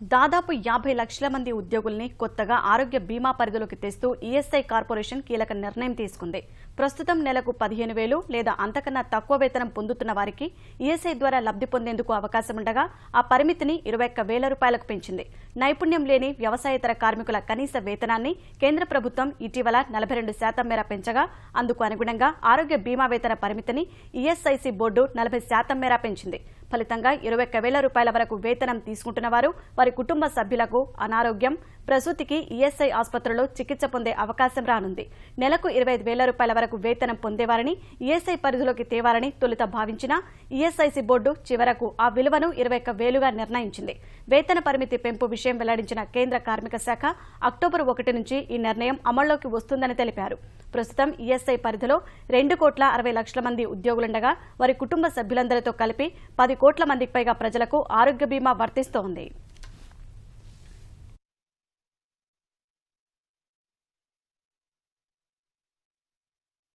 దాదాపు 50 లక్షల మంది ఉద్యోగుల్ని కొత్తగా ఆరోగ్య బీమా పరిధిలోకి తెస్తూ ఈఎస్ఐ కార్పొరేషన్ కీలక నిర్ణయం తీసుకుంది. ప్రస్తుతం నెలకు 15,000 లేదా అంతకన్నా తక్కువ వేతనం పొందుతున్న వారికి ఈఎస్ఐ ద్వారా లబ్ధి పొందేందుకు అవకాశం ఉండగా ఆ పరిమితిని 21,000 రూపాయలకు పెంచింది. నైపుణ్యం లేని వ్యవసాయేతర కార్మికుల కనీస వేతనాన్ని కేంద్ర ప్రభుత్వం ఇటీవల 42% మేర పెంచగా అందుకు అనుగుణంగా ఆరోగ్య బీమా వేతన పరిమితిని ఈఎస్ఐసి బోర్డు 40% మేర పెంచింది. ఫలితంగా 21,000 రూపాయల వరకు వేతనం తీసుకుంటున్న వారు వారి కుటుంబ సభ్యులకు అనారోగ్యం, ప్రసూతికి ఈఎస్ఐ ఆసుపత్రుల్లో చికిత్స పొందే అవకాశం రానుంది. నెలకు 25,000 రూపాయల వరకు వేతనం పొందేవారని ఈఎస్ఐ పరిధిలోకి తేవాలని తొలుత భావించిన ఈఎస్ఐసి బోర్డు చివరకు ఆ విలువను 21,000గా నిర్ణయించింది. వేతన పరిమితి పెంపు విషయం వెల్లడించిన కేంద్ర కార్మిక శాఖ అక్టోబర్ 1 నుంచి ఈ నిర్ణయం అమల్లోకి వస్తుందని తెలిపారు. ప్రస్తుతం ఈఎస్ఐ పరిధిలో 2,60,00,000 మంది ఉద్యోగులుండగా వారి కుటుంబ సభ్యులందరితో కలిపి 10 కోట్ల మందికి పైగా ప్రజలకు ఆరోగ్య బీమా వర్తిస్తోంది.